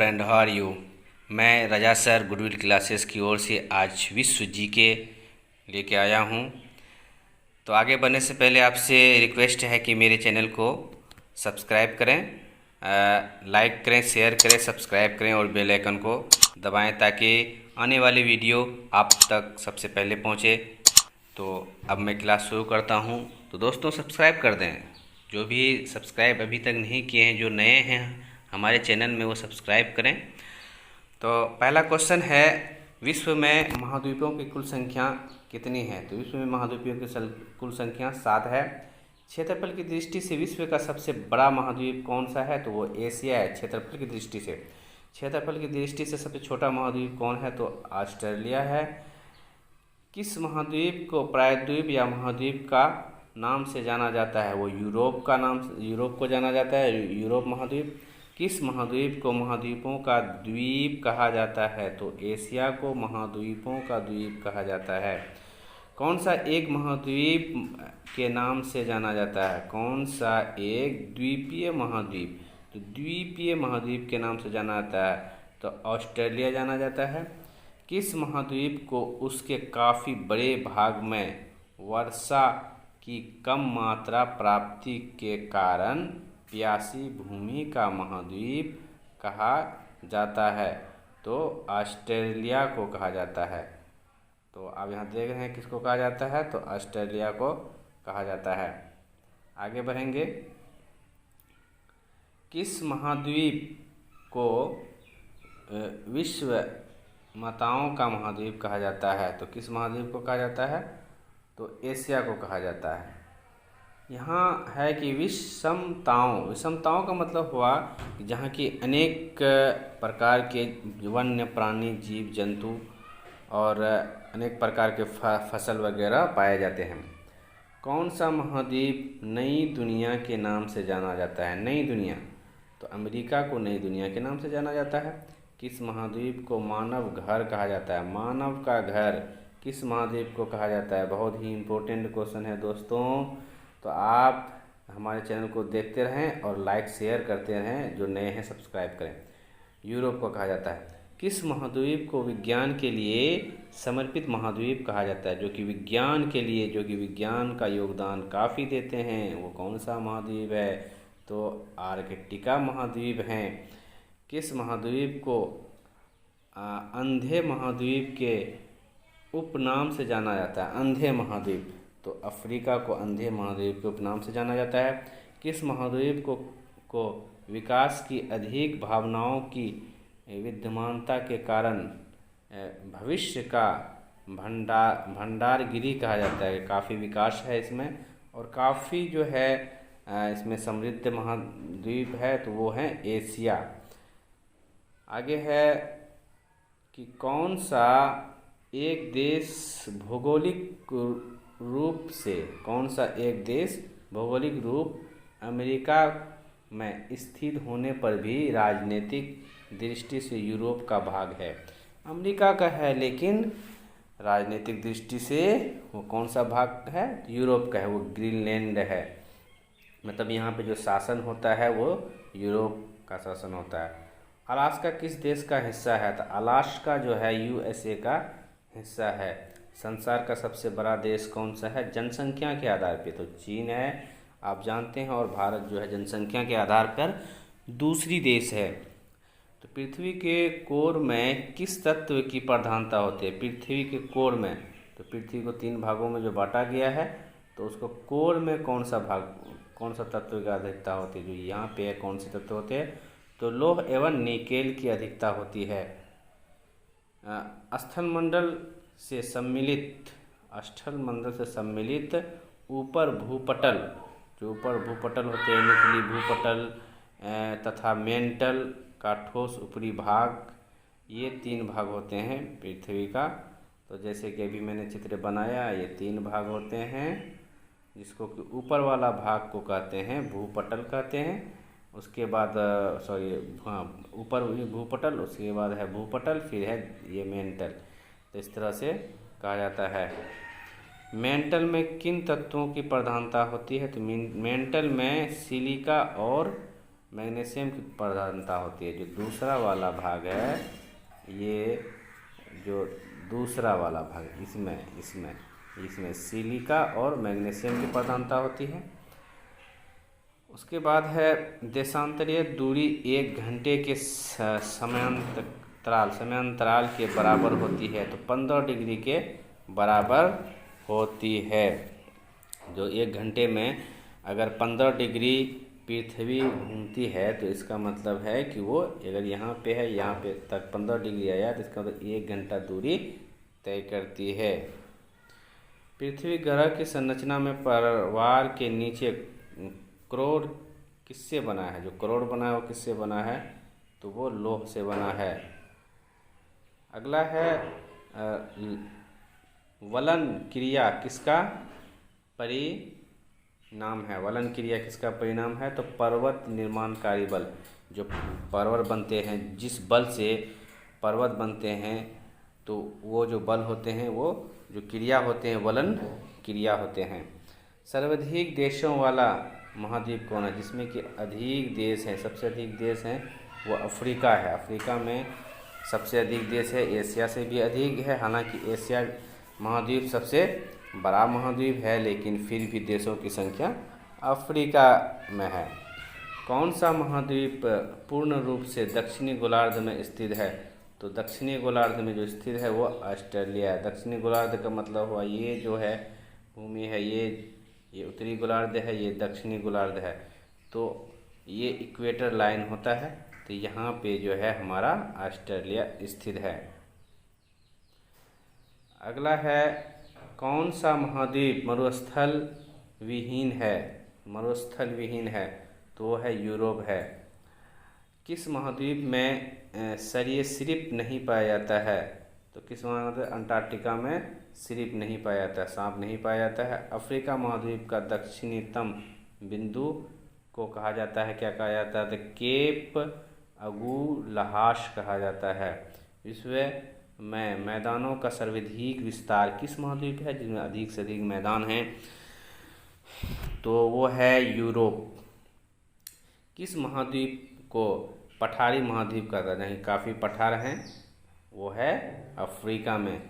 Friend, how are you. मैं रजा sir goodwill classes की ओर से आज विश्व जीके लेके आया हूँ। तो आगे बढ़ने से पहले आपसे रिक्वेस्ट है कि मेरे चैनल को सब्सक्राइब करें, लाइक करें, शेयर करें, सब्सक्राइब करें और बेल आइकन को दबाएं ताकि आने वाली वीडियो आप तक सबसे पहले पहुँचे। तो अब मैं क्लास शुरू करता हूँ। तो दोस्तों सब्सक्राइब कर दें, जो भी सब्सक्राइब अभी तक नहीं किए हैं, जो नए हैं हमारे चैनल में, वो सब्सक्राइब करें। तो पहला क्वेश्चन है, विश्व में महाद्वीपों की कुल संख्या कितनी है। तो विश्व में महाद्वीपों की कुल संख्या 7 है। क्षेत्रफल की दृष्टि से विश्व का सबसे बड़ा महाद्वीप कौन सा है। तो वो एशिया है क्षेत्रफल की दृष्टि से। क्षेत्रफल की दृष्टि से सबसे छोटा महाद्वीप कौन है। तो ऑस्ट्रेलिया है। किस महाद्वीप को प्रायद्वीप या महाद्वीप का नाम से जाना जाता है। वो यूरोप को जाना जाता है, यूरोप महाद्वीप। किस महाद्वीप को महाद्वीपों का द्वीप कहा जाता है। तो एशिया को महाद्वीपों का द्वीप कहा जाता है। कौन सा एक महाद्वीप के नाम से जाना जाता है। कौन सा एक द्वीपीय महाद्वीप। तो द्वीपीय महाद्वीप के नाम से जाना जाता है। तो ऑस्ट्रेलिया जाना जाता है। किस महाद्वीप को उसके काफ़ी बड़े भाग में वर्षा की कम मात्रा प्राप्ति के कारण प्यासी भूमि का महाद्वीप कहा जाता है। तो ऑस्ट्रेलिया को कहा जाता है। तो आप यहाँ देख रहे हैं किसको कहा जाता है। तो ऑस्ट्रेलिया को कहा जाता है। आगे बढ़ेंगे। किस महाद्वीप को विश्व माताओं का महाद्वीप कहा जाता है। तो किस महाद्वीप को कहा जाता है। तो एशिया को कहा जाता है। यहाँ है कि विषमताओं का मतलब हुआ कि जहाँ की अनेक प्रकार के वन्य प्राणी, जीव जंतु और अनेक प्रकार के फसल वगैरह पाए जाते हैं। कौन सा महाद्वीप नई दुनिया के नाम से जाना जाता है। नई दुनिया, तो अमेरिका को नई दुनिया के नाम से जाना जाता है। किस महाद्वीप को मानव घर कहा जाता है। मानव का घर किस महाद्वीप को कहा जाता है। बहुत ही इम्पोर्टेंट क्वेश्चन है दोस्तों। तो आप हमारे चैनल को देखते रहें और लाइक शेयर करते रहें। जो नए हैं सब्सक्राइब करें। यूरोप को कहा जाता है। किस महाद्वीप को विज्ञान के लिए समर्पित महाद्वीप कहा जाता है। जो कि विज्ञान का योगदान काफ़ी देते हैं, वो कौन सा महाद्वीप है। तो आर्कटिका महाद्वीप हैं। किस महाद्वीप को अंधे महाद्वीप के उपनाम से जाना जाता है। अंधे महाद्वीप, तो अफ्रीका को अंधे महाद्वीप के उपनाम से जाना जाता है। किस महाद्वीप को विकास की अधिक भावनाओं की विद्यमानता के कारण भविष्य का भंडारगिरी कहा जाता है। काफ़ी विकास है इसमें और काफ़ी जो है इसमें समृद्ध महाद्वीप है, तो वो है एशिया। आगे है कि कौन सा एक देश भौगोलिक रूप अमेरिका में स्थित होने पर भी राजनीतिक दृष्टि से यूरोप का भाग है। अमेरिका का है लेकिन राजनीतिक दृष्टि से वो कौन सा भाग है। यूरोप का है, वो ग्रीनलैंड है। मतलब यहाँ पे जो शासन होता है वो यूरोप का शासन होता है। अलास्का किस देश का हिस्सा है। तो अलास्का जो है यूएसए का हिस्सा है। संसार का सबसे बड़ा देश कौन सा है जनसंख्या के आधार पे। तो चीन है, आप जानते हैं। और भारत जो है जनसंख्या के आधार पर दूसरी देश है। तो पृथ्वी के कोर में किस तत्व की प्रधानता होती है। पृथ्वी के कोर में, तो पृथ्वी को 3 भागों में जो बांटा गया है, तो उसको कोर में कौन सा तत्व की अधिकता होती है। जो यहाँ पे कौन से तत्व होते हैं। तो लौह एवं निकेल की अधिकता होती है। स्थलमंडल से सम्मिलित ऊपर भूपटल, जो ऊपर भूपटल होते हैं, निचली भूपटल तथा मेंटल का ठोस ऊपरी भाग, ये 3 भाग होते हैं पृथ्वी का। तो जैसे कि अभी मैंने चित्र बनाया, ये 3 भाग होते हैं, जिसको कि ऊपर वाला भाग को कहते हैं भूपटल कहते हैं। उसके बाद ऊपर भूपटल, उसके बाद है भूपटल, फिर है ये मेंटल। तो इस तरह से कहा जाता है। मेंटल में किन तत्वों की प्रधानता होती है। तो मेंटल में सिलिका और मैग्नीशियम की प्रधानता होती है। जो दूसरा वाला भाग है, ये जो दूसरा वाला भाग, इसमें सिलिका और मैग्नीशियम की प्रधानता होती है। उसके बाद है देशांतरीय दूरी 1 घंटे के समयांतराल के बराबर होती है, तो 15 डिग्री के बराबर होती है। जो 1 घंटे में अगर 15 डिग्री पृथ्वी घूमती है तो इसका मतलब है कि वो अगर यहाँ पे है, यहाँ पे तक 15 डिग्री आया तो इसका मतलब 1 घंटा दूरी तय करती है। पृथ्वी ग्रह की संरचना में परिवार के नीचे करोड़ किससे बना है? जो करोड़ बना है वो किससे बना है? तो वो लौह से बना है। अगला है वलन क्रिया किसका परिणाम है? वलन क्रिया किसका परिणाम है? तो पर्वत निर्माणकारी बल। जो पर्वत बनते हैं, जिस बल से पर्वत बनते हैं, तो वो जो बल होते हैं वो जो क्रिया होते हैं वलन क्रिया होते हैं। सर्वाधिक देशों वाला महाद्वीप कौन है? जिसमें कि अधिक देश हैं, सबसे अधिक देश हैं वो अफ्रीका है। अफ्रीका में सबसे अधिक देश है, एशिया से भी अधिक है। हालांकि एशिया महाद्वीप सबसे बड़ा महाद्वीप है, लेकिन फिर भी देशों की संख्या अफ्रीका में है। कौन सा महाद्वीप पूर्ण रूप से दक्षिणी गोलार्ध में स्थित है? तो दक्षिणी गोलार्ध में जो स्थित है वो ऑस्ट्रेलिया है। दक्षिणी गोलार्ध का मतलब हुआ ये जो है भूमि है, ये उत्तरी गोलार्ध है, ये दक्षिणी गोलार्ध है। तो ये इक्वेटर लाइन होता है, तो यहाँ पे जो है हमारा ऑस्ट्रेलिया स्थित है। अगला है कौन सा महाद्वीप मरुस्थल विहीन है? मरुस्थल विहीन है तो वो है यूरोप है। किस महाद्वीप में सरीसृप नहीं पाया जाता है? तो किस महाद्वीप? अंटार्कटिका में सिर्फ नहीं पाया जाता है, सांप नहीं पाया जाता है। अफ्रीका महाद्वीप का दक्षिणतम बिंदु को कहा जाता है, क्या कहा जाता है? तो केप अगुलहास कहा जाता है। विश्व में मैदानों का सर्वाधिक विस्तार किस महाद्वीप है जिसमें अधिक से अधिक मैदान हैं? तो वो है यूरोप। किस महाद्वीप को पठारी महाद्वीप कहते हैं? नहीं, काफ़ी पठार हैं, वो है अफ्रीका में।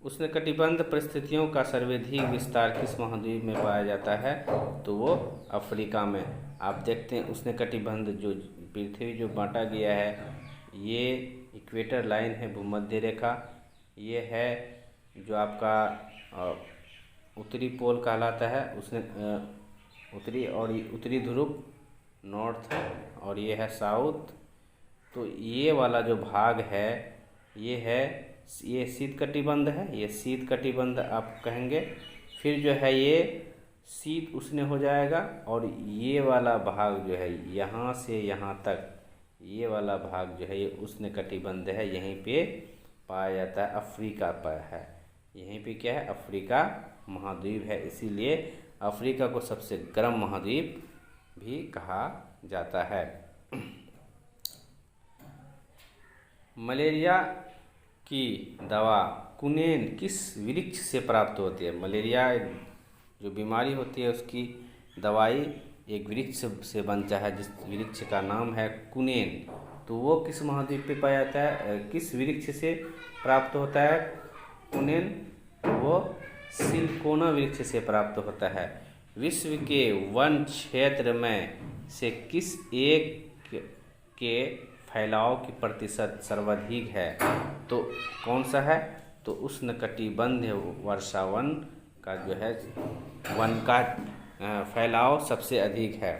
उष्णकटिबंध परिस्थितियों का सर्वाधिक विस्तार किस महाद्वीप में पाया जाता है? तो वो अफ्रीका में। आप देखते हैं उष्णकटिबंध जो पृथ्वी जो बांटा गया है, ये इक्वेटर लाइन है, भूमध्य रेखा, ये है जो आपका उत्तरी पोल कहलाता है, उसने उत्तरी और उत्तरी ध्रुव नॉर्थ, और ये है साउथ। तो ये वाला जो भाग है ये शीत कटिबंध है, ये शीत कटिबंध आप कहेंगे। फिर जो है ये शीत उष्ण हो जाएगा, और ये वाला भाग जो है यहाँ से यहाँ तक, ये वाला भाग जो है ये उष्ण कटिबंध है, यहीं पे पाया जाता है, अफ्रीका पर है। यहीं पे क्या है? अफ्रीका महाद्वीप है, इसीलिए अफ्रीका को सबसे गर्म महाद्वीप भी कहा जाता है। मलेरिया की दवा कुनेन किस वृक्ष से प्राप्त होती है? मलेरिया जो बीमारी होती है उसकी दवाई एक वृक्ष से बनता है, जिस वृक्ष का नाम है कुनेन। तो वो किस महाद्वीप पे पाया जाता है? किस वृक्ष से प्राप्त होता है कुनेन? वो सिलिकोना वृक्ष से प्राप्त होता है। विश्व के वन क्षेत्र में से किस एक के फैलाव की प्रतिशत सर्वाधिक है? तो कौन सा है? तो उष्णकटिबंधीय वर्षावन का जो है वन का फैलाव सबसे अधिक है।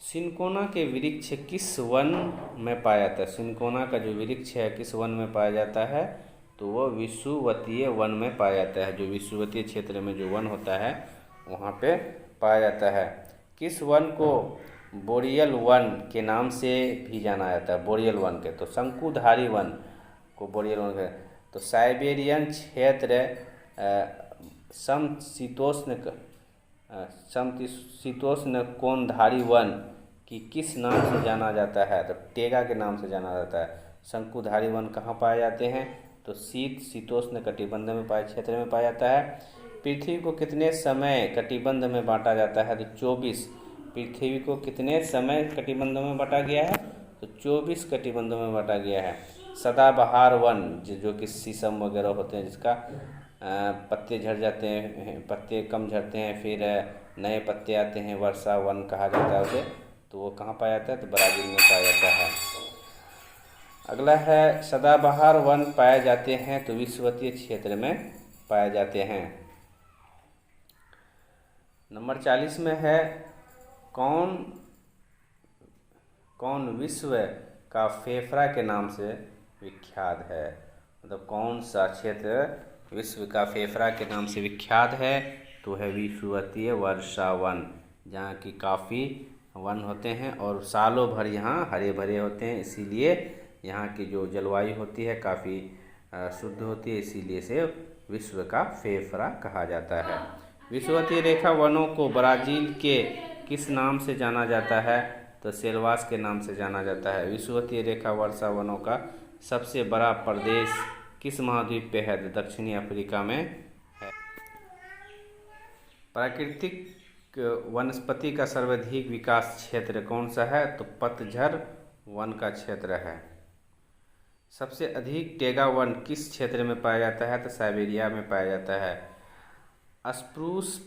सिनकोना के वृक्ष किस वन में पाया जाता है? सिनकोना का जो वृक्ष है किस वन में पाया जाता है? तो वो विषुवतीय वन में पाया जाता है। जो विषुवतीय क्षेत्र में जो वन होता है वहाँ पे पाया जाता है। किस वन को बोरियल वन के नाम से भी जाना जाता है? बोरियल वन के, तो शंकुधारी वन को बोरियल वन के। तो साइबेरियन क्षेत्र समशीतोष्ण कोणधारी वन की किस नाम से जाना जाता है? तो टेगा के नाम से जाना जाता है। शंकुधारी वन कहाँ पाए जाते हैं? तो शीतोष्ण कटिबंध में पाए क्षेत्र में पाया जाता है। पृथ्वी को कितने समय कटिबंध में बांटा जाता है? तो 24। पृथ्वी को कितने समय कटिबंधों में बांटा गया है? तो 24 कटिबंधों में बांटा गया है। सदाबहार वन जो कि शीशम वगैरह होते हैं, जिसका पत्ते झड़ जाते हैं, पत्ते कम झड़ते हैं, फिर नए पत्ते आते हैं, वर्षा वन कहा जाता है उसे। तो वो कहाँ पाया जाता है? तो ब्राज़ील में पाया जाता है। अगला है सदाबहार वन पाए जाते हैं तो विषुवतीय क्षेत्र में पाए जाते हैं। नंबर 40 में है कौन विश्व का फेफड़ा के नाम से विख्यात है? मतलब कौन सा क्षेत्र विश्व का फेफड़ा के नाम से विख्यात है? तो है विषुवतीय वर्षा वन, जहाँ की काफ़ी वन होते हैं और सालों भर यहाँ हरे भरे होते हैं। इसीलिए यहाँ की जो जलवायु होती है काफ़ी शुद्ध होती है, इसीलिए इसे विश्व का फेफड़ा कहा जाता है। विषुवतीय रेखा वनों को ब्राज़ील के किस नाम से जाना जाता है? तो सेल्वास के नाम से जाना जाता है। विषुवतीय रेखा वर्षा वनों का सबसे बड़ा प्रदेश किस महाद्वीप पे है? तो दक्षिणी अफ्रीका में है। प्राकृतिक वनस्पति का सर्वाधिक विकास क्षेत्र कौन सा है? तो पतझड़ वन का क्षेत्र है। सबसे अधिक टेगा वन किस क्षेत्र में पाया जाता है? तो साइबेरिया में पाया जाता है। स्प्रूस,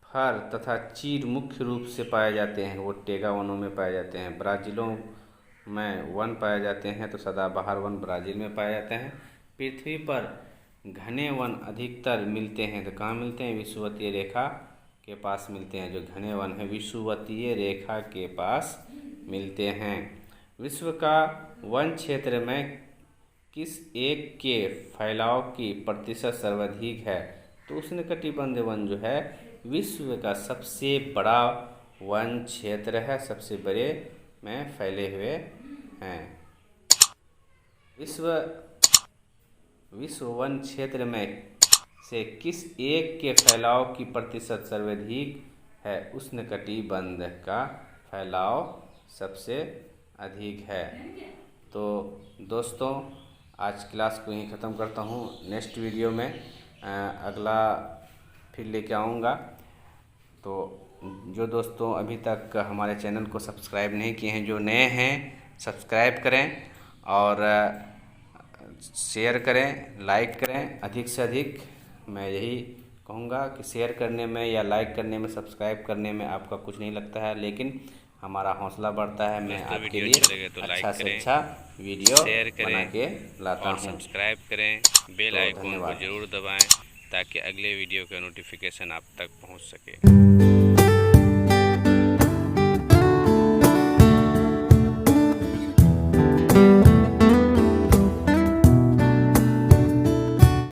फर तथा चीड़ मुख्य रूप से पाए जाते हैं, वो टेगा वनों में पाए जाते हैं। ब्राज़ीलों में वन पाए जाते हैं तो सदाबहार वन ब्राज़ील में पाए जाते हैं। पृथ्वी पर घने वन अधिकतर मिलते हैं तो कहाँ मिलते हैं? विषुवतीय रेखा के पास मिलते हैं। जो घने वन है विषुवतीय रेखा के पास मिलते हैं। विश्व का वन क्षेत्र में किस एक के फैलाव की प्रतिशत सर्वाधिक है? तो उष्णकटिबंधीय वन जो है विश्व का सबसे बड़ा वन क्षेत्र है, सबसे बड़े में फैले हुए हैं। विश्व वन क्षेत्र में से किस एक के फैलाव की प्रतिशत सर्वाधिक है? उष्णकटिबंध का फैलाव सबसे अधिक है। तो दोस्तों आज क्लास को यहीं ख़त्म करता हूँ। नेक्स्ट वीडियो में अगला फिर लेके आऊँगा। तो जो दोस्तों अभी तक हमारे चैनल को सब्सक्राइब नहीं किए हैं, जो नए हैं सब्सक्राइब करें और शेयर करें, लाइक करें अधिक से अधिक। मैं यही कहूँगा कि शेयर करने में या लाइक करने में, सब्सक्राइब करने में आपका कुछ नहीं लगता है, लेकिन हमारा हौसला बढ़ता है। मैं आपके लिए अच्छा से अच्छा वीडियो बना के लाता हूँ। सब्सक्राइब करें, बेल आइकन को ज़रूर दबाएं ताकि अगले वीडियो का नोटिफिकेशन आप तक पहुंच सके।